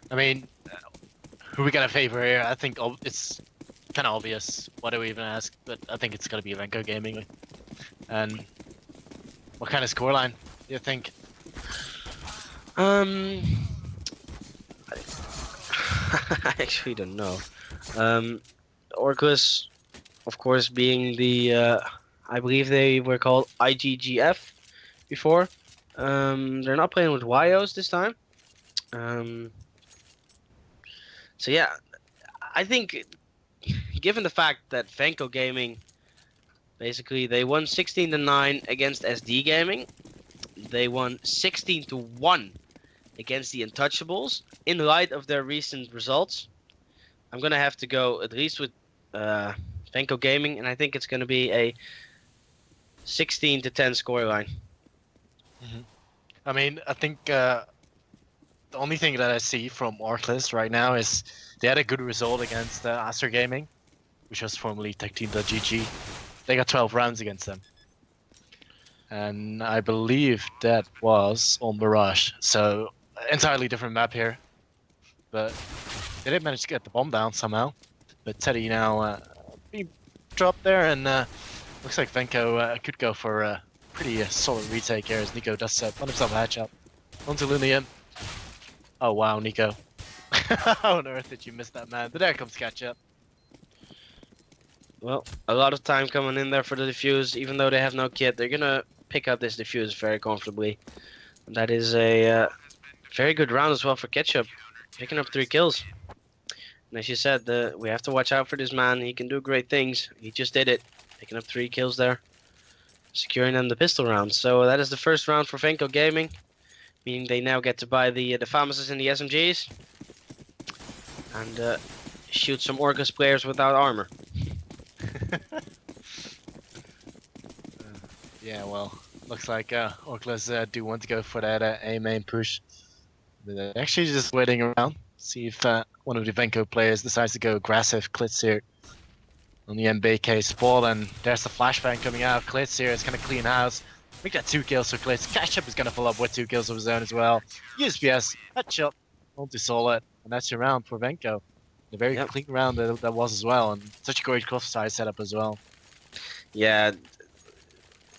I mean, who we gonna favor here? I think it's kind of obvious. Why do we even ask? But I think it's gonna be Venko Gaming. And what kind of scoreline do you think? Um, I actually don't know. Orgless, of course, being the I believe they were called IGGF before. They're not playing with YOs this time. So yeah, I think given the fact that Venko Gaming basically they won 16-9 against SD Gaming, they won 16-1 against the Untouchables. In light of their recent results, I'm gonna have to go at least with Venko Gaming, and I think it's gonna be a 16-10 scoreline. I mean, I think the only thing that I see from Orgless right now is they had a good result against Aster Gaming, which was formerly TechTeam.gg. They got 12 rounds against them. And I believe that was on Mirage. So, entirely different map here. But they did manage to get the bomb down somehow. But Teddy now being dropped there, and looks like Venko could go for a pretty solid retake here as Nico does find himself a headshot. Onto Lunian. Oh wow, Nico. How on earth did you miss that, man? But there comes catch-up. Well, a lot of time coming in there for the defuse. Even though they have no kit, they're gonna pick up this defuse very comfortably. And that is a very good round as well for Ketchup, picking up 3 kills. And as you said, we have to watch out for this man. He can do great things. He just did it, picking up 3 kills there, securing them the pistol round. So that is the first round for Venko Gaming, meaning they now get to buy the FAMASs and the SMGs and shoot some Orcus players without armor. Yeah, well, looks like Orgless do want to go for that A main push. They're actually just waiting around, see if one of the Venko players decides to go aggressive. Klitz here on the MBK spot, and there's the flashbang coming out. Klitz here is going to clean house. We got 2 kills for Klitz. Ketchup is going to follow up with 2 kills of his own as well. USPS, headshot, onto Solid, and that's your round for Venko. A very clean round that was as well, and such a great cross-side setup as well. Yeah,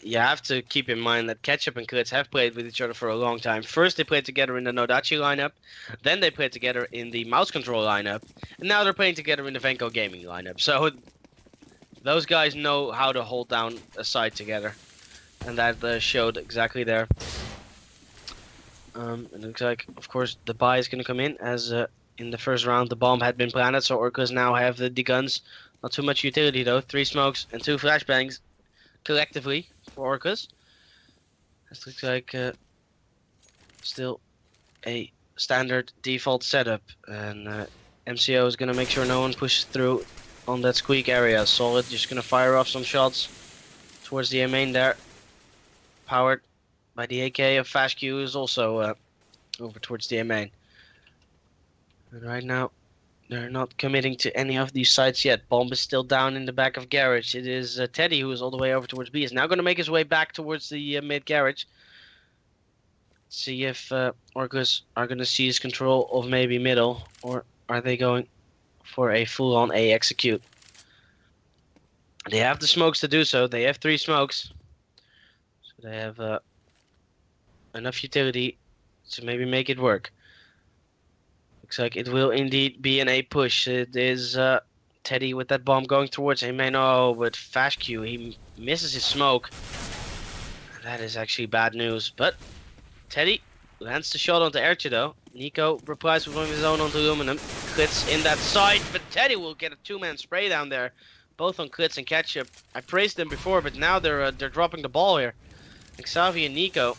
you have to keep in mind that Ketchup and Klitz have played with each other for a long time. First they played together in the Nodachi lineup, then they played together in the mouse control lineup, and now they're playing together in the Venko Gaming lineup. So those guys know how to hold down a side together, and that showed exactly there. It looks like, of course, the buy is going to come in as in the first round the bomb had been planted, so Orcas now have the guns. Not too much utility though, 3 smokes and 2 flashbangs collectively for Orcas. This looks like still a standard default setup, and MCO is going to make sure no one pushes through on that squeak area. Solid just going to fire off some shots towards the main there, powered by the AK of FastQ, who is also over towards the main. And right now they're not committing to any of these sites yet. Bomb is still down in the back of garage. It is Teddy, who is all the way over towards B. Is now going to make his way back towards the mid garage. See if Orcas are going to seize control of maybe middle, or are they going for a full-on A execute? They have the smokes to do so. They have 3 smokes, so they have enough utility to maybe make it work. Looks like it will indeed be an A push. It is Teddy with that bomb going towards A main. Oh, but FastQ, he misses his smoke. That is actually bad news. But Teddy lands the shot onto Ertje though. Nico replies with one of his own onto Aluminum. Klitz in that side, but Teddy will get a 2-man spray down there. Both on Klitz and Ketchup. I praised them before, but now they're dropping the ball here. And Xavi and Nico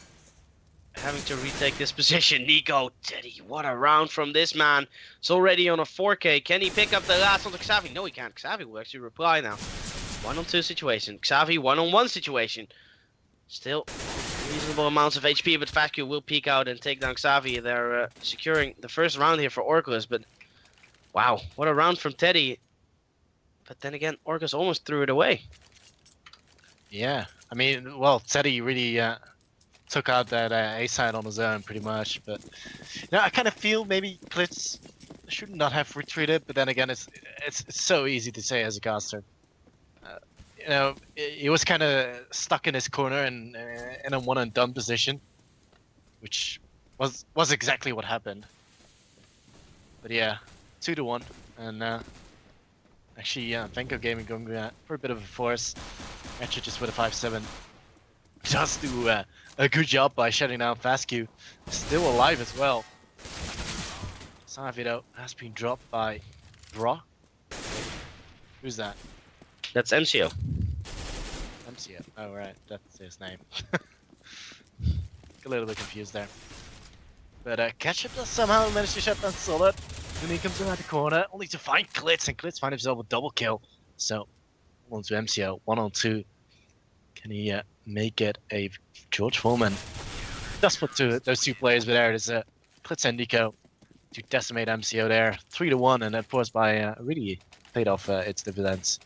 having to retake this position. Nico, Teddy, what a round from this man. It's already on a 4K. Can he pick up the last onto Xavi? No, he can't. Xavi will actually reply now. 1-on-2 situation. Xavi, 1-on-1 situation. Still reasonable amounts of HP, but FastQ will peek out and take down Xavi. They're securing the first round here for Orcas, but wow, what a round from Teddy. But then again, Orcas almost threw it away. Yeah, I mean, well, Teddy really took out that A side on his own pretty much. But I kind of feel maybe Klitz should not have retreated. But then again, it's so easy to say as a caster. He was kind of stuck in his corner and in a one and done position, which was exactly what happened. But yeah, 2-1, and actually, Venko Gaming going for a bit of a force. Actually, just with a 5-7, does do a good job by shutting down Fastq. Still alive as well. Savito has been dropped by Bra. Who's that? That's MCO. MCO. Oh right, that's his name. A little bit confused there. But Ketchup does somehow manage to shut down Solid. And he comes around the corner, only to find Klitz, and Klitz finds himself a double kill. So, on to MCO, 1-on-2. Can he make it a George Foreman? Just put those two players there. There's Klitz and Nico to decimate MCO there. 3-1, and of course by really paid off its dividends.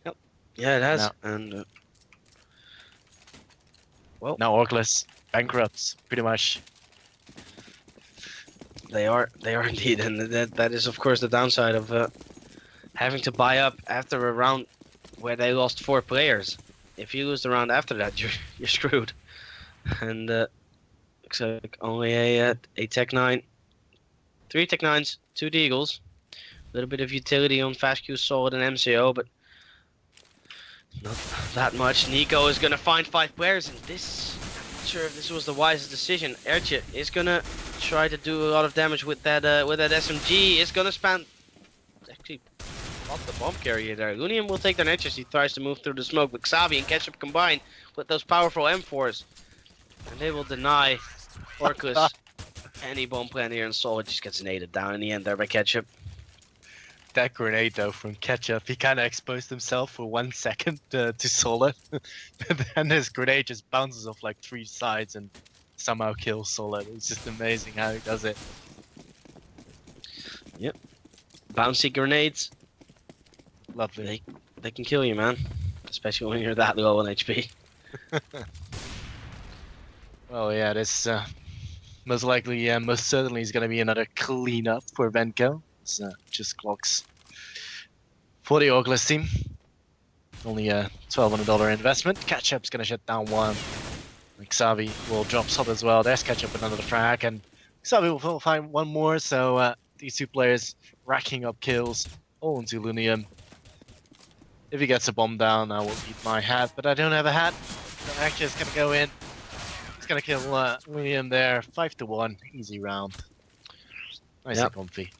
Yep. Yeah, it has. Now, and now Orgless bankrupts, pretty much. They are indeed, and that is of course the downside of having to buy up after a round where they lost 4 players. If you lose the round after that, you're screwed. And looks like only a Tech 9, 3 Tech 9s, 2 Deagles, a little bit of utility on Fastq, Solid, and MCO, but not that much. Nico is gonna find 5 players, and this. Sure if this was the wisest decision. Ertje is gonna try to do a lot of damage with that SMG. Is gonna spam actually off the bomb carrier there. Lunium will take down Ertje as he tries to move through the smoke, but Xavi and Ketchup combine with those powerful M4s, and they will deny Orcus any bomb plan here, and Solid just gets naded down in the end there by Ketchup. That grenade though from Ketchup, he kind of exposed himself for 1 second to Solid, and his grenade just bounces off like 3 sides and somehow kills Solid. It's just amazing how he does it. Yep, bouncy grenades, Lovely. They can kill you, man, especially when you're that low on HP. Well, yeah, this most likely, most certainly is going to be another cleanup for Venko. Just clocks for the Orgless team. Only a $1,200 investment. Ketchup's gonna shut down one. Like Xavi will drop sub as well. There's Ketchup with another frag, and Xavi will find one more. So these 2 players racking up kills. All into Lunium. If he gets a bomb down, I will eat my hat, but I don't have a hat. So actually, it's gonna go in. He's gonna kill Lunium there. 5-1, easy round. Nice and comfy.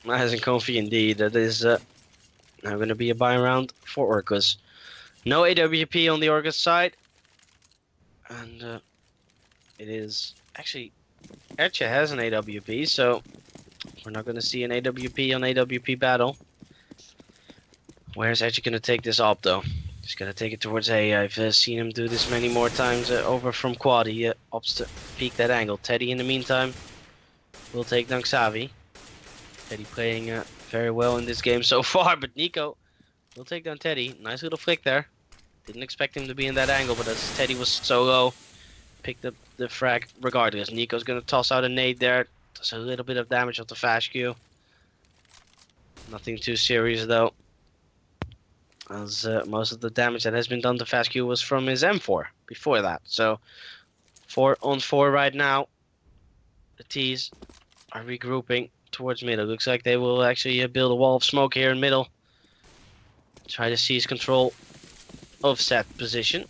Nice and comfy indeed. That is now going to be a buy round for Orcus. No AWP on the Orcus side. And it is actually Ertje has an AWP, so we're not going to see an AWP on AWP battle. Where's Ertje going to take this up though? He's going to take it towards A. I've seen him do this many more times over from quad. He opts to peek that angle. Teddy in the meantime will take down Xavi. Teddy playing very well in this game so far, but Nico will take down Teddy. Nice little flick there. Didn't expect him to be in that angle, but as Teddy was so low, picked up the frag regardless. Nico's gonna toss out a nade there. Does a little bit of damage on the Fastq. Nothing too serious though, as most of the damage that has been done to Fastq was from his M4 before that. So 4-on-4 right now. The T's are regrouping towards middle. Looks like they will actually build a wall of smoke here in middle. Try to seize control of set position.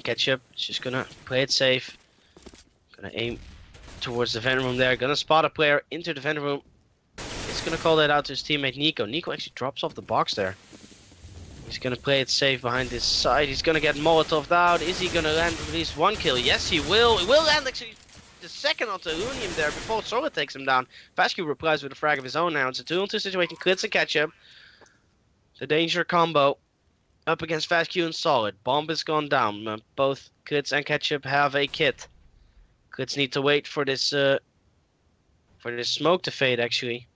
Ketchup is just gonna play it safe. Gonna aim towards the vent room there. Gonna spot a player into the vent room. He's gonna call that out to his teammate Nico. Nico actually drops off the box there. He's gonna play it safe behind this side. He's gonna get Molotov'd out. Is he gonna land at least 1 kill? Yes, he will. He will land actually the second onto Lunium there before Solid takes him down. Fastq replies with a frag of his own now. It's a 2-on-2 situation. Klitz and Ketchup. The danger combo up against Fastq and Solid. Bomb has gone down. Both Klitz and Ketchup have a kit. Klitz need to wait for this smoke to fade actually,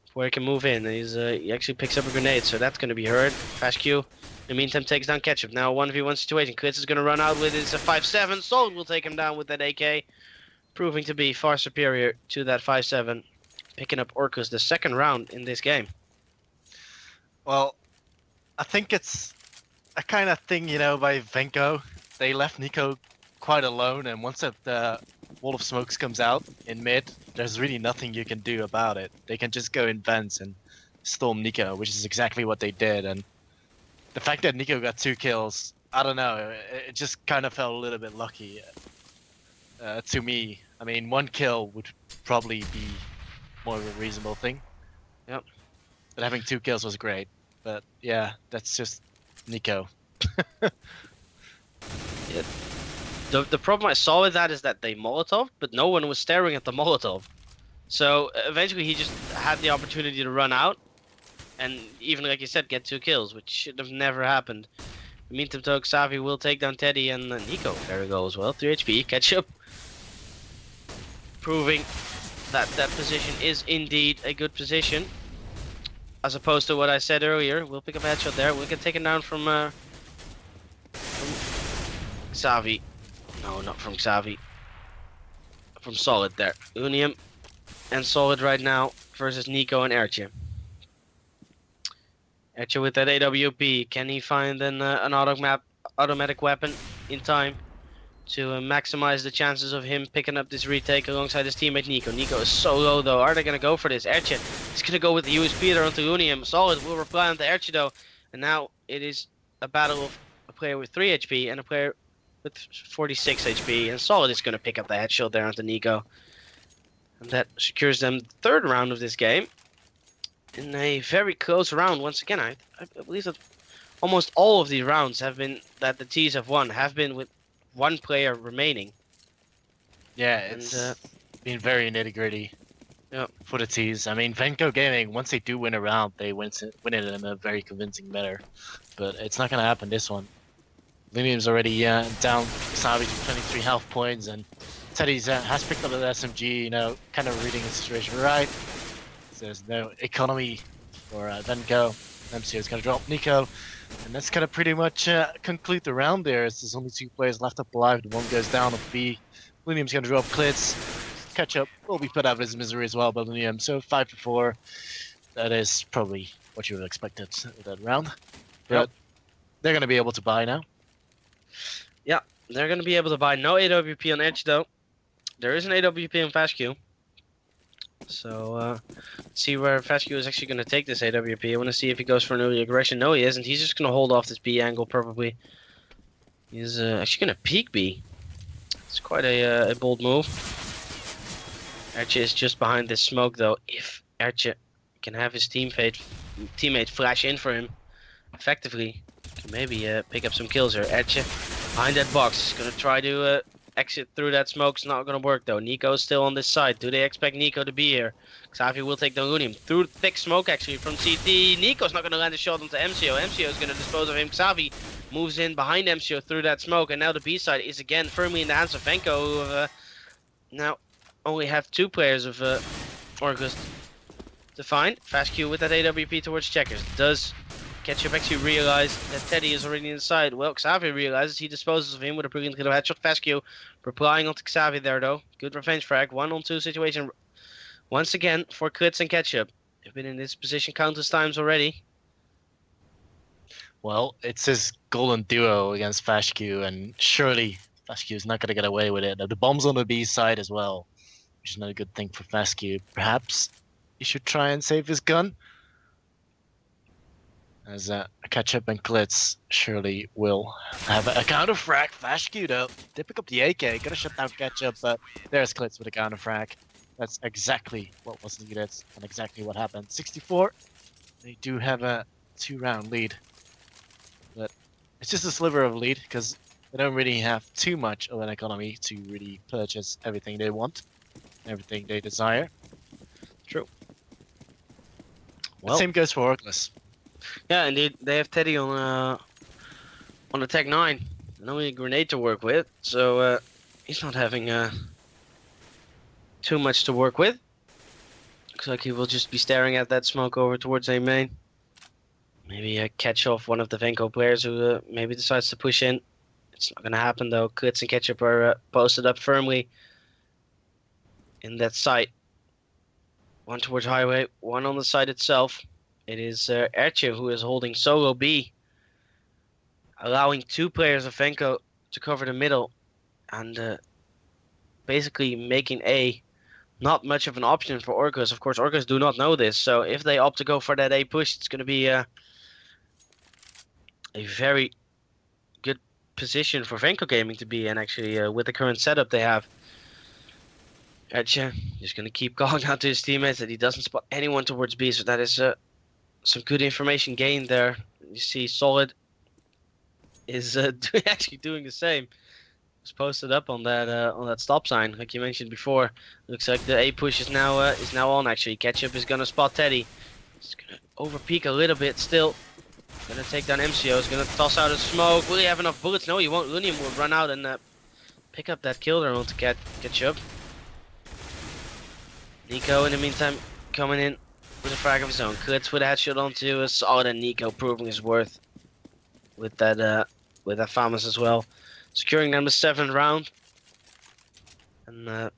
before he can move in. He actually picks up a grenade, so that's going to be heard. Fastq In the meantime, takes down Ketchup. Now 1v1 situation. Klitz is going to run out with his 5-7. Solid will take him down with that AK. Proving to be far superior to that 5-7. Picking up Orcus the second round in this game. Well, I think it's a kind of thing, by Venko. They left Nico quite alone, and once the wall of smokes comes out in mid, there's really nothing you can do about it. They can just go in vents and storm Nico, which is exactly what they did. And the fact that Nico got 2 kills, I don't know, it just kind of felt a little bit lucky to me. I mean, 1 kill would probably be more of a reasonable thing. Yep. But having 2 kills was great. But yeah, that's just Nico. Yeah. The problem I saw with that is that they Molotov, but no one was staring at the Molotov. So eventually he just had the opportunity to run out, and even like you said, get 2 kills, which should have never happened. In the meantime, though, Xavi will take down Teddy and Nico. There we go as well. 3 HP, Ketchup. Proving that that position is indeed a good position. As opposed to what I said earlier. We'll pick up a headshot there. We'll get taken down from Xavi. No, not from Xavi. From Solid there. Unium and Solid right now versus Nico and Ertje. Ertje with that AWP. Can he find an automatic weapon in time to maximize the chances of him picking up this retake alongside his teammate Nico? Nico is so low though. Are they going to go for this? Ertje is going to go with the USP there onto Unium. Solid will reply onto Ertje though. And now it is a battle of a player with 3 HP and a player with 46 HP, and Solid is going to pick up the headshot there onto Nico. And that secures them the 3rd round of this game. In a very close round, once again, I believe that almost all of these rounds have been, that the T's have won, have been with 1 player remaining. Yeah, it's been very nitty-gritty for the T's. I mean, Venko Gaming, once they do win a round, they win it in a very convincing manner. But it's not going to happen this one. Linium's already down Xavi to 23 health points, and Teddy's has picked up the SMG, kind of reading the situation right. So there's no economy for Venko. MCO is going to drop Nico, and that's going to pretty much conclude the round there. There's only 2 players left up alive. The one goes down on B. Linium's going to drop Klitz. Ketchup will be put out of his misery as well by Linium. So 5-4. That is probably what you would have expected with that round. But they're going to be able to buy now. Yeah, they're going to be able to buy no AWP on Edge though. There is an AWP on FastQ. So, let's see where FastQ is actually going to take this AWP. I want to see if he goes for an early aggression. No, he isn't. He's just going to hold off this B angle probably. He's actually going to peek B. It's quite a bold move. Ertje is just behind this smoke though. If Ertje can have his teammate flash in for him effectively, can maybe pick up some kills here. Ertje behind that box, gonna try to exit through that smoke. It's not gonna work though. Nico's still on this side. Do they expect Nico to be here? Xavi will take down Lunium through thick smoke actually from CT. Nico's not gonna land a shot onto MCO. MCO is gonna dispose of him. Xavi moves in behind MCO through that smoke, and now the B side is again firmly in the hands of Venko, who now only have 2 players of Orgless to find. FastQ with that AWP towards Checkers. Does Ketchup actually realize that Teddy is already inside? Well, Xavi realizes, he disposes of him with a brilliant little headshot. FastQ replying onto Xavi there though. Good revenge frag. 1-on-2 situation once again for Klitz and Ketchup. They've been in this position countless times already. Well, it's his golden duo against FastQ, and surely FastQ is not going to get away with it. The bomb's on the B side as well, which is not a good thing for FastQ. Perhaps he should try and save his gun, as Ketchup and Klitz surely will have a counter frag. FastQ though, they pick up the AK, gotta shut down Ketchup, but there's Klitz with a counter frag. That's exactly what was needed and exactly what happened. 64. They do have a 2-round lead, but it's just a sliver of lead because they don't really have too much of an economy to really purchase everything they want, everything they desire. True. Well, the same goes for Orgless. Yeah, indeed. They have Teddy on the Tech 9. And only a grenade to work with, so he's not having too much to work with. Looks like he will just be staring at that smoke over towards A main. Maybe catch off one of the Venko players who maybe decides to push in. It's not going to happen though. Klitz and Ketchup are posted up firmly in that site. One towards highway, one on the site itself. It is Ertje who is holding solo B, allowing 2 players of Venko to cover the middle and basically making A not much of an option for Orgless. Of course, Orgless do not know this, so if they opt to go for that A push, it's going to be a very good position for Venko Gaming to be in, actually, with the current setup they have. Ertje is going to keep calling out to his teammates that he doesn't spot anyone towards B, so that is some good information gained there. You see Solid is actually doing the same. It's posted up on that stop sign, like you mentioned before. Looks like the A push is now on. Actually, Ketchup is gonna spot Teddy. He's gonna overpeak a little bit still. Gonna take down MCO. Is gonna toss out a smoke. Will he have enough bullets? No, he won't. Lunium will run out and pick up that kill there onto Ketchup. Nico, in the meantime, coming in with a frag of his own. Klitz with a headshot onto a solid, and Nico proving his worth with that Famas as well. Securing them the 7th round. And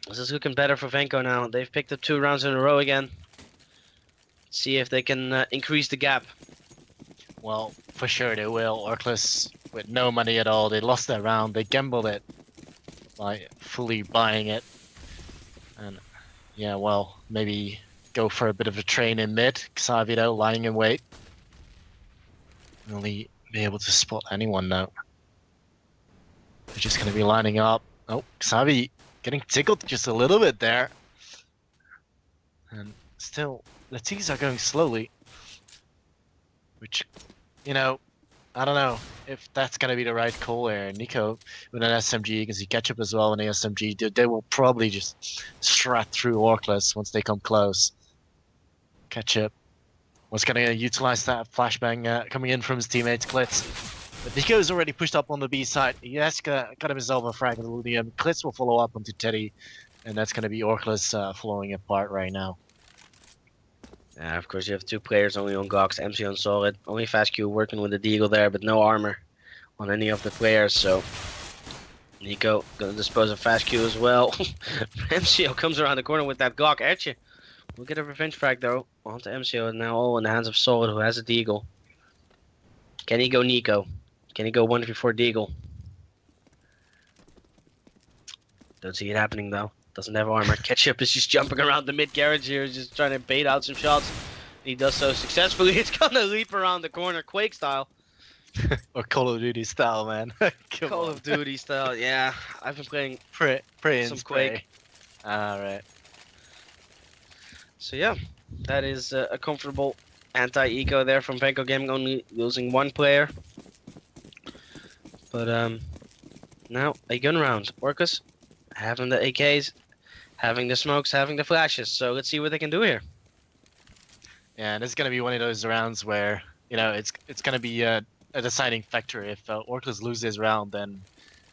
this is looking better for Venko now. They've picked up 2 rounds in a row again. See if they can increase the gap. Well, for sure they will. Orgless with no money at all. They lost their round. They gambled it by fully buying it. And yeah, well, maybe go for a bit of a train in mid. Xavier lying in wait. Really be able to spot anyone now. They're just going to be lining up. Oh, Xavi getting tickled just a little bit there. And still, the T's are going slowly. Which, you know, I don't know if that's going to be the right call here. Nico with an SMG, you can see Ketchup as well in the SMG. They will probably just strut through Orgless once they come close. Ketchup was going to utilize that flashbang coming in from his teammates, Klitz. But Nico's already pushed up on the B side. He has got himself a frag with Ludium. Klitz will follow up onto Teddy, and that's going to be Orgless falling apart right now. Yeah, of course you have 2 players only on Gox, MC on Solid. Only Fast Q working with the Deagle there, but no armor on any of the players, so Nico gonna dispose of Fast Q as well. MCO comes around the corner with that Glock. Ertje will get a revenge frag though onto MCO, and now all in the hands of Solid, who has a Deagle. Can he go Nico? Can he go 1v4 Deagle? Don't see it happening though. Doesn't have armor. Ketchup is just jumping around the mid garage here, just trying to bait out some shots. He does so successfully. It's gonna leap around the corner, Quake style. Or Call of Duty style, man. Call of Duty style, yeah. I've been playing pray some Quake. Alright. So yeah, that is a comfortable anti-eco there from Venko Gaming, only losing 1 player. But now a gun round. Orcus having the AKs, having the smokes, having the flashes. So let's see what they can do here. Yeah, and it's gonna be one of those rounds where, you know, it's gonna be a deciding factor. If Orcus loses his round, then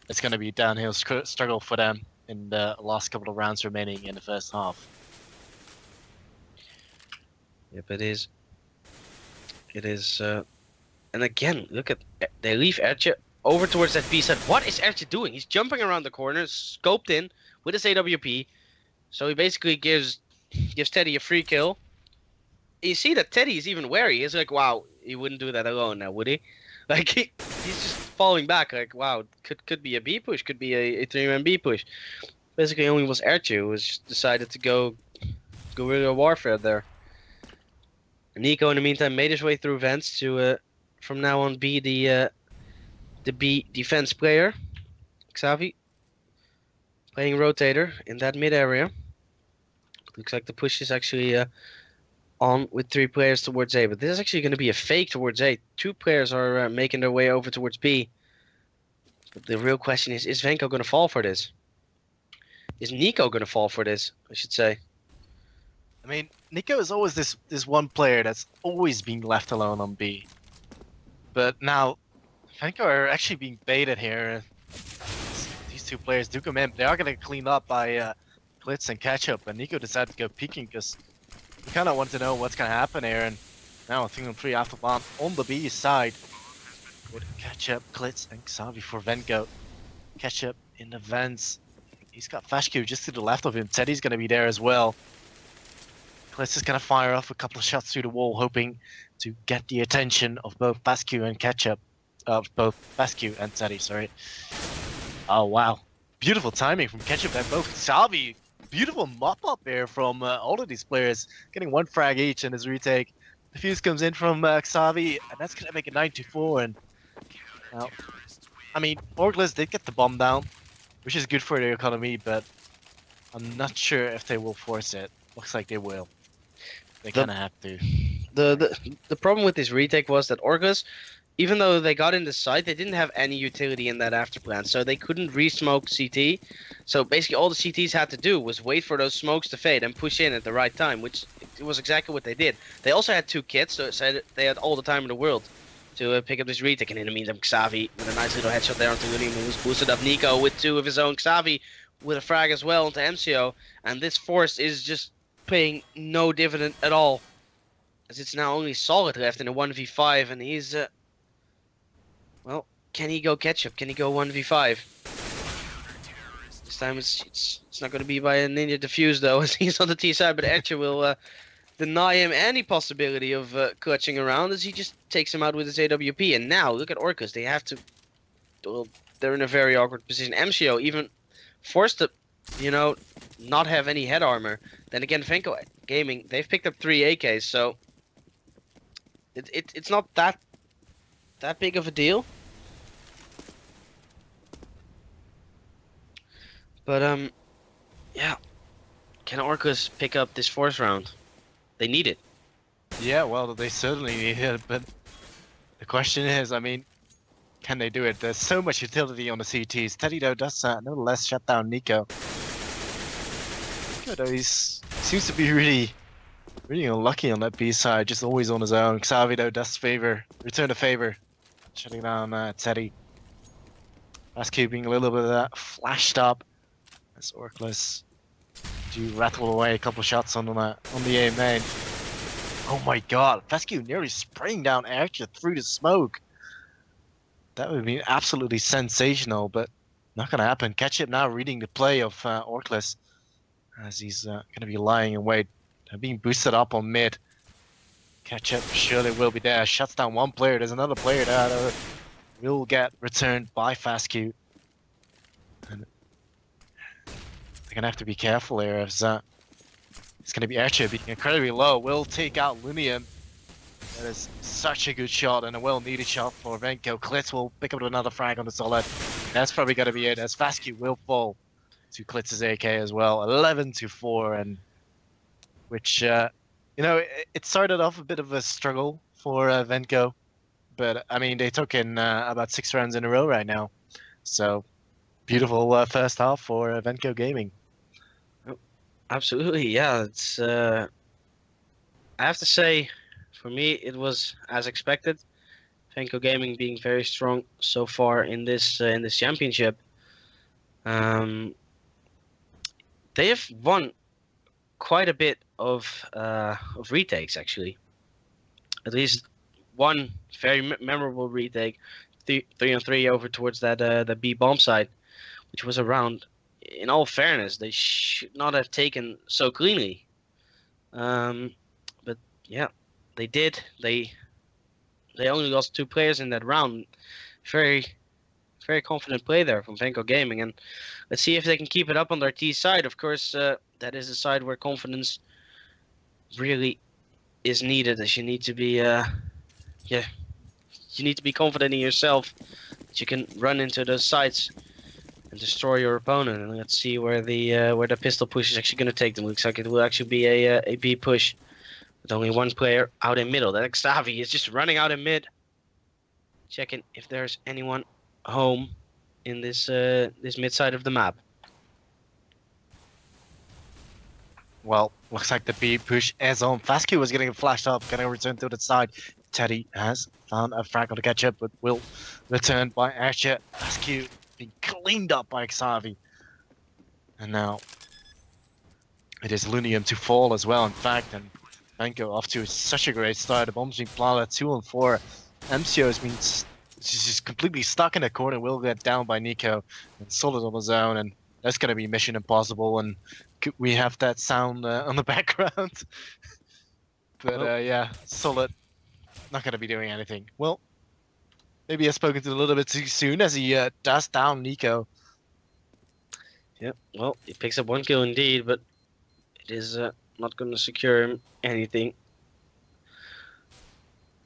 it's gonna be downhill struggle for them in the last couple of rounds remaining in the first half. Yep, it is. It is. And again, look at, they leave Ertje over towards that B side. What is Ertje doing? He's jumping around the corner, scoped in with his AWP. So he basically gives Teddy a free kill. You see that Teddy is even wary. He's like, wow, he wouldn't do that alone now, would he? Like, he's just falling back. Like, wow, could be a B push, could be a 3-man B push. Basically, only was Ertje who was decided to go guerrilla warfare there. Nico, in the meantime, made his way through vents to, from now on, be the B defense player. Xavi playing rotator in that mid area. Looks like the push is actually on with 3 players towards A, but this is actually going to be a fake towards A. 2 players are making their way over towards B. But the real question is Venko going to fall for this? Is Nico going to fall for this, I should say? I mean, Nico is always this one player that's always being left alone on B. But now, Venko are actually being baited here. These 2 players do come in. They are going to clean up by Klitz and Ketchup, and Nico decided to go peeking because he kind of wanted to know what's going to happen here. And Now a 3-on-3 after bomb on the B side. With Ketchup, Klitz, and Xavi for Venko. Ketchup in the vents. He's got Fashku just to the left of him. Teddy's going to be there as well. Klitz is going to fire off a couple of shots through the wall, hoping to get the attention of both Fashku and Ketchup. Both Fashku and Teddy, sorry. Oh, wow. Beautiful timing from Ketchup and both Xavi. Beautiful mop-up there from all of these players. Getting one frag each in his retake. The fuse comes in from Xavi, and that's going to make it 9-4. And now, I mean, Orgless did get the bomb down, which is good for their economy, but I'm not sure if they will force it. Looks like they will. They kind of have to. The problem with this retake was that Orgless, even though they got in the site, they didn't have any utility in that afterplan, so they couldn't re-smoke CT. So basically all the CTs had to do was wait for those smokes to fade and push in at the right time, which it was exactly what they did. They also had 2 kits, so they had all the time in the world to pick up this retake, and in the meantime Xavi with a nice little headshot there onto William, who was boosted up Nico with 2 of his own. Xavi with a frag as well onto MCO, and this force is just paying no dividend at all, as it's now only Solid left in a 1v5, and he's well, can he go Ketchup? Can he go 1v5? This time it's not going to be by a Ninja Defuse though, as he's on the T side, but Etcher will deny him any possibility of clutching around, as he just takes him out with his AWP. And now look at Orcus, they have to, well, they're in a very awkward position. MCO even forced to, you know, not have any head armor. Then again, Venko Gaming, they've picked up 3 AKs, so it's not that big of a deal. But yeah, can Orcus pick up this 4th round? They need it. Yeah, well, they certainly need it, but the question is, I mean, can they do it? There's so much utility on the CTs. Teddy, though, does nonetheless shut down Nico. Nico, though, he seems to be really unlucky on that B side, just always on his own. Xavi, though, does return a favor, shutting down Teddy. That's keeping a little bit of that flashed up as Orgless do rattle away a couple of shots on the A main. Oh my god, Fescue nearly spraying down Archer through the smoke. That would be absolutely sensational, but not gonna happen. Ketchup now reading the play of Orgless, as he's gonna be lying in wait. They're being boosted up on mid. Ketchup surely will be there. Shuts down one player. There's another player there that will get returned by Fescue. And they're gonna have to be careful here, as it's gonna be Archer being incredibly low. Will take out Lunium. That is such a good shot and a well-needed shot for Venko. Klitz will pick up another frag on the Solid. That's probably gonna be it, as Fescue will fall to Klitz's AK as well. 11-4, and which you know, it started off a bit of a struggle for Venko, but I mean they took in about 6 rounds in a row right now, so beautiful first half for Venko Gaming. Absolutely, yeah. It's I have to say, for me, it was as expected. Venko Gaming being very strong so far in this championship. They have won quite a bit of retakes, actually. At least one very memorable retake, 3-on-3 over towards that the B bomb side, which was a round. In all fairness, they should not have taken so cleanly. But yeah, they did. They only lost 2 players in that round. Very confident play there from Venko Gaming, and let's see if they can keep it up on their T side. Of course, that is a side where confidence really is needed, as you need to be you need to be confident in yourself that you can run into those sites and destroy your opponent. And let's see where the pistol push is actually going to take them. Looks like it will actually be a B push with only 1 player out in middle. That Xavi is just running out in mid, checking if there's anyone home in this mid side of the map. Well, looks like the B push is on. Fescue was getting flashed up, going to return to the side. Teddy has found a frag on the catch up, but will return by Archer. Fescue being cleaned up by Xavi. And now it is Lunium to fall as well, in fact, and Venko off to such a great start. The bomb's being planted at 2 on 4. MCO has been just completely stuck in the corner. Will get down by Nico and solid on his own, and that's gonna be mission impossible. And we have that sound on the background. But yeah, solid. Not gonna be doing anything. Well, maybe I've spoken to a little bit too soon as he does down Nico. Yep. Well, he picks up 1 kill indeed, but it is not going to secure him anything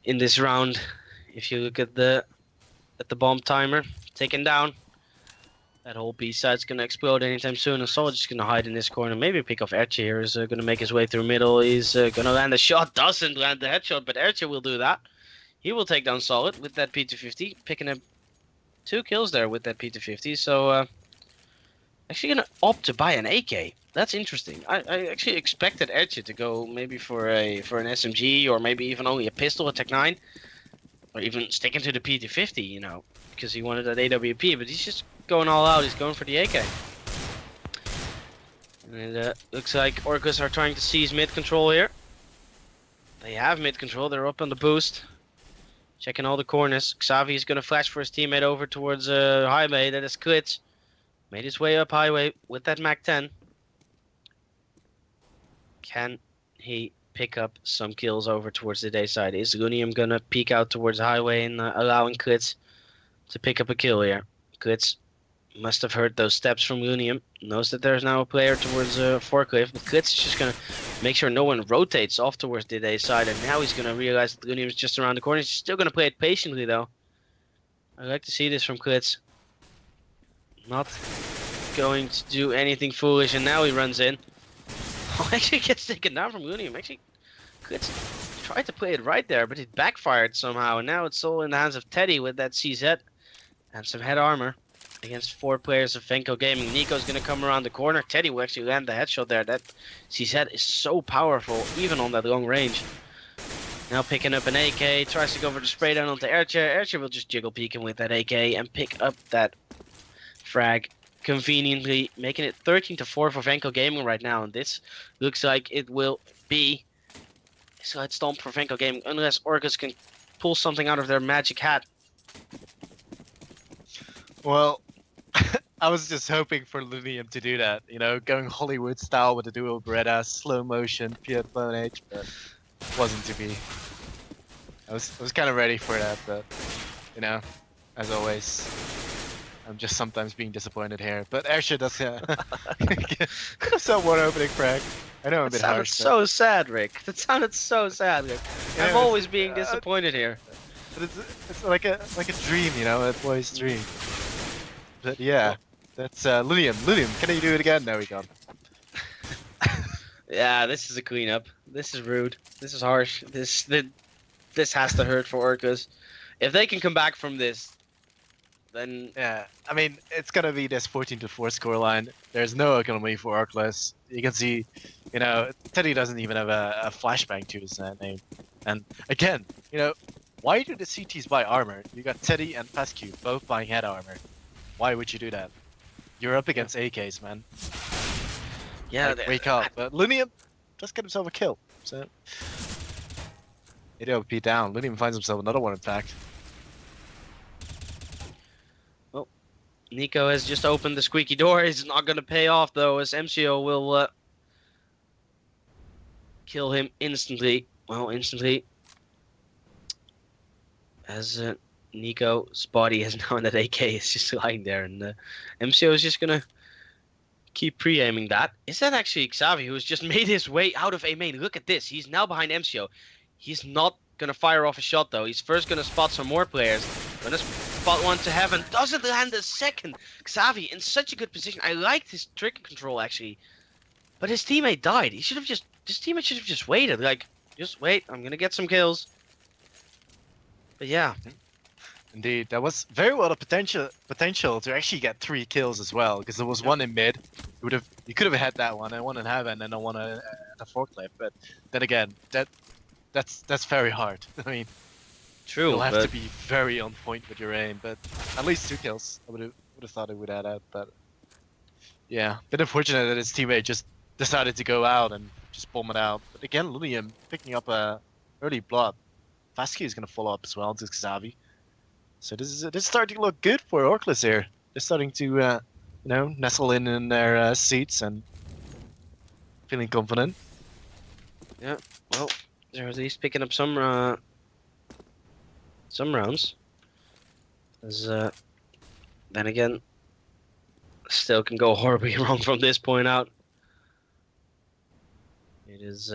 in this round. If you look at the bomb timer taken down, that whole B side's going to explode anytime soon. And Solid's just going to hide in this corner. Maybe pick off Ertje here. Is going to make his way through middle. He's going to land a shot. Doesn't land the headshot, but Ertje will do that. He will take down Solid with that P250, picking up 2 kills there with that P250. So actually going to opt to buy an AK. That's interesting. I actually expected Ertje to go maybe for an SMG or maybe even only a pistol, a Tech 9, or even sticking to the P250, you know, because he wanted that AWP. But he's just going all out. He's going for the AK. And it looks like Orgless are trying to seize mid control here. They have mid control. They're up on the boost, checking all the corners. Xavi is going to flash for his teammate over towards highway. That is Klitz. Made his way up highway with that Mac 10. Can he pick up some kills over towards the day side? Is Lunium gonna peek out towards the highway and allowing Klitz to pick up a kill here? Klitz must have heard those steps from Lunium. Knows that there's now a player towards Forklift. But Klitz is just gonna make sure no one rotates off towards the day side. And now he's gonna realize that Lunium is just around the corner. He's still gonna play it patiently though. I like to see this from Klitz. Not going to do anything foolish, and now he runs in. Oh, actually gets taken down from Lunium. Actually, Klitz tried to play it right there, but it backfired somehow, and now it's all in the hands of Teddy with that CZ and some head armor against 4 players of Venko Gaming. Nico's going to come around the corner. Teddy will actually land the headshot there. That CZ is so powerful, even on that long range. Now picking up an AK, tries to go for the spray down onto Ertje. Ertje will just jiggle peek him with that AK and pick up that frag conveniently, making it 13-4 for Venko Gaming right now. And this looks like it will be a slight stomp for Venko Gaming, unless Orgless can pull something out of their magic hat. Well, I was just hoping for Lunium to do that, you know, going Hollywood style with the dual Beretta, slow motion, pure phone H, but wasn't to be. I was kind of ready for that, but you know, as always, I'm just sometimes being disappointed here. But Ertje does some one opening frag. I know I'm a bit harsh. That sounded so sad, Rick. That sounded so sad, Rick. Yeah, I'm always being disappointed here. But it's like a dream, you know, a boy's dream. But yeah, that's Lunium. Lunium, can you do it again? No, he can't. Yeah, this is a cleanup. This is rude. This is harsh. This has to hurt for Orgless. If they can come back from this, then yeah, I mean, it's gonna be this 14-4 scoreline. There's no economy for Orgless. You can see, you know, Teddy doesn't even have a flashbang to his name. And again, you know, why do the CTs buy armor? You got Teddy and Pascu both buying head armor. Why would you do that? You're up against AKs, man. yeah, Like, wake up. But Lunium just get himself a kill. So AWP down. Lunium finds himself another one, in fact. Nico has just opened the squeaky door. It's not going to pay off, though, as MCO will kill him instantly. Well, instantly. As Nico's body has now, that AK is just lying there. And MCO is just going to keep pre-aiming that. Is that actually Xavi, who has just made his way out of A main? Look at this. He's now behind MCO. He's not going to fire off a shot, though. He's first going to spot some more players. Going to spot one to heaven. Doesn't land a second. Xavi in such a good position. I liked his trigger control, actually. But his teammate died. His teammate should have just waited. Like, just wait. I'm going to get some kills. But yeah. Indeed, that was very well the potential to actually get 3 kills as well, because there was one in mid. You could have had that one, and one in heaven, and then one at the forklift. But then again, that's very hard. I mean, True. You'll have to be very on point with your aim, but at least 2 kills. I would have thought it would add up, but yeah, bit unfortunate that his teammate just decided to go out and just bomb it out. But again, Lunium picking up a early blood. Vasky is going to follow up as well to Xavi. So this is starting to look good for Orgless here. They're starting to, nestle in their seats and feeling confident. Yeah, well, they're at least picking up some rounds. As then again, still can go horribly wrong from this point out. It is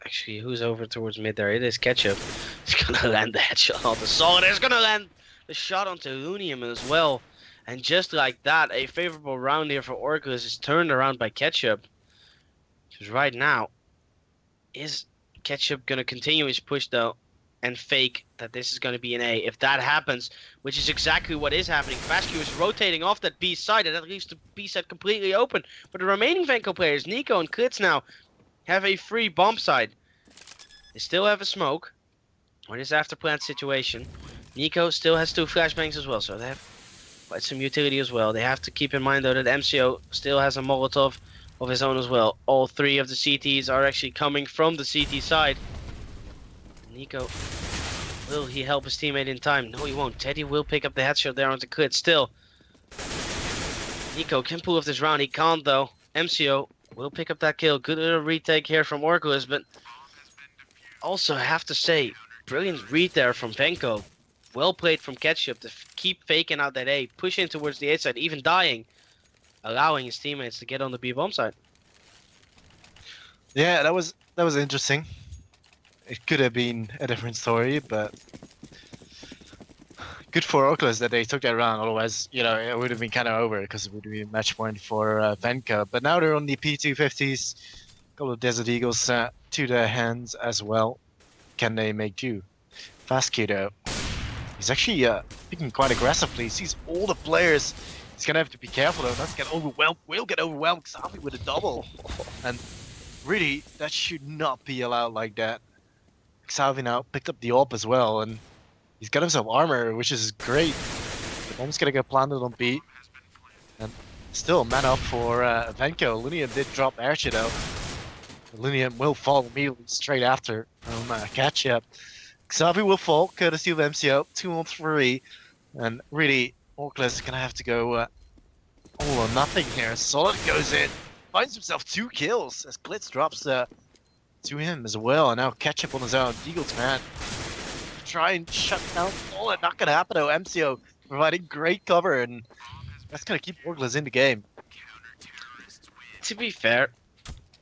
actually who's over towards mid there. It is Ketchup. He's gonna land the headshot on the solid. He's gonna land the shot onto Lunium as well. And just like that, a favorable round here for Orgless is turned around by Ketchup. Because right now, is Ketchup gonna continue his push though and fake that this is gonna be an A? If that happens, which is exactly what is happening, Vascu is rotating off that B side, and that leaves the B side completely open. But the remaining Venko players, Nico and Klitz now, have a free bomb side. They still have a smoke. Or this after plant situation. Nico still has 2 flashbangs as well, so they have quite some utility as well. They have to keep in mind though that MCO still has a Molotov of his own as well. All 3 of the CTs are actually coming from the CT side. Nico, will he help his teammate in time? No, he won't. Teddy will pick up the headshot there onto Klitz still. Nico can pull off this round. He can't though. MCO will pick up that kill. Good little retake here from Orgless, but also have to say, brilliant read there from Venko. Well played from Ketchup to keep faking out that A, pushing towards the A side, even dying, allowing his teammates to get on the B bomb side. Yeah, that was interesting. It could have been a different story, but good for Orgless that they took that round. Otherwise, it would have been kind of over because it would have been a match point for Venko. But now they're on the P250s. A couple of Desert Eagles to their hands as well. Can they make do? Vasky though, he's actually picking quite aggressively. He sees all the players. He's gonna have to be careful though, not to get overwhelmed. Will get overwhelmed Xavi with a double, and really that should not be allowed like that. Xavi now picked up the AWP as well, and he's got himself armor, which is great. The bomb's gonna get planted on B, and still man up for Venko. Lunium did drop Airship though. Lunium will fall immediately straight after catch up. Xavi will fall, courtesy of MCO, 2 on 3, and really Orgless is gonna have to go all or nothing here. Solid goes in, finds himself 2 kills as Blitz drops to him as well, and now catch up on his own. Eagles man, try and shut down Solid, not gonna happen though. MCO providing great cover, and that's gonna keep Orgless in the game. To be fair,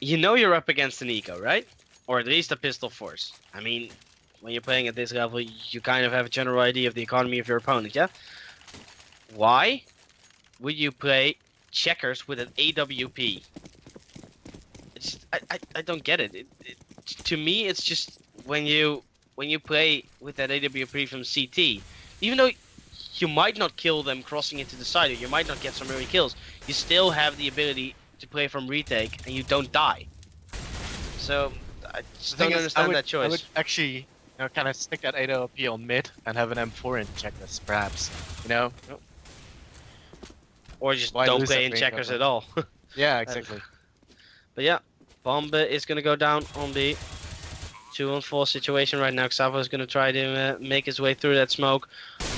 you know you're up against an eco, right? Or at least a pistol force. I mean, when you're playing at this level, you kind of have a general idea of the economy of your opponent, yeah? Why would you play checkers with an AWP? I don't get it. To me, it's just when you play with that AWP from CT, even though you might not kill them crossing into the side, or you might not get some early kills, you still have the ability to play from retake, and you don't die. So I just don't understand that choice. I would actually, kind of stick that AWP on mid and have an M4 in checkers, perhaps. Or just don't play in checkers at all. Yeah, exactly. But yeah, Bomb is gonna go down on the 2-on-4 situation right now. Xavo is gonna try to make his way through that smoke.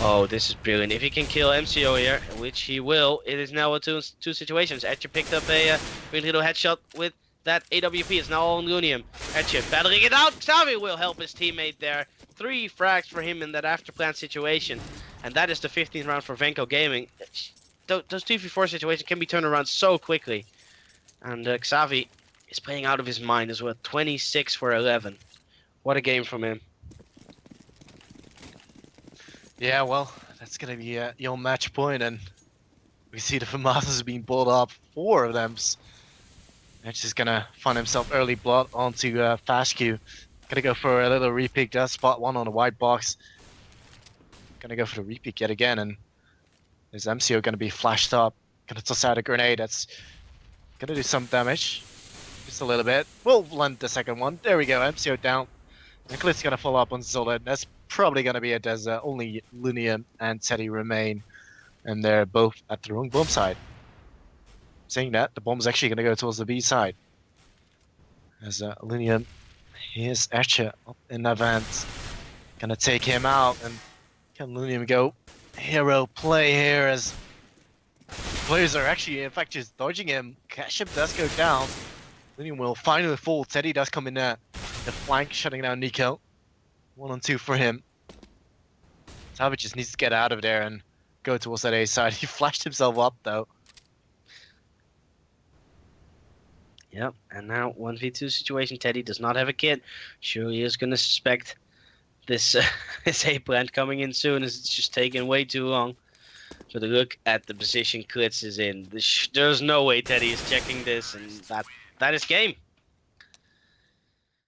Oh, this is brilliant. If he can kill MCO here, which he will, it is now a 2-on-2 situations. Etcher picked up a really little headshot with that AWP. It's now on Lunium. Etcher battling it out. Xavi will help his teammate there. 3 frags for him in that afterplant situation. And that is the 15th round for Venko Gaming. Those 2v4 situations can be turned around so quickly. And Xavi is playing out of his mind as well. 26 for 11. What a game from him. Yeah, well, that's going to be your match point, and we see the FAMASas being bought up. 4 of them. Edge is going to find himself early blood onto Fashq. Going to go for a little repeat. That's spot 1 on the white box. Going to go for the repeat yet again, and is MCO going to be flashed up. Going to toss out a grenade. That's going to do some damage. Just a little bit. We'll land the second one. There we go. MCO down. And Cliff's going to follow up on Solid. That's probably going to be it as only Lunium and Teddy remain. And they're both at the wrong bomb side. Saying that, the bomb's actually going to go towards the B side. As Lunium, here's Escher up in event. Gonna take him out, and can Lunium go hero play here as players are actually, in fact, just dodging him. Ketchup does go down. Lunium will finally fall. Teddy does come in there. The flank shutting down Nico. 1-on-2 for him. Savage just needs to get out of there and go towards that A side. He flashed himself up though. Yep, and now 1v2 situation. Teddy does not have a kit. Sure, he is going to suspect this this A plant coming in soon, as it's just taking way too long. But look at the position Klitz is in. There's no way Teddy is checking this, and that is game.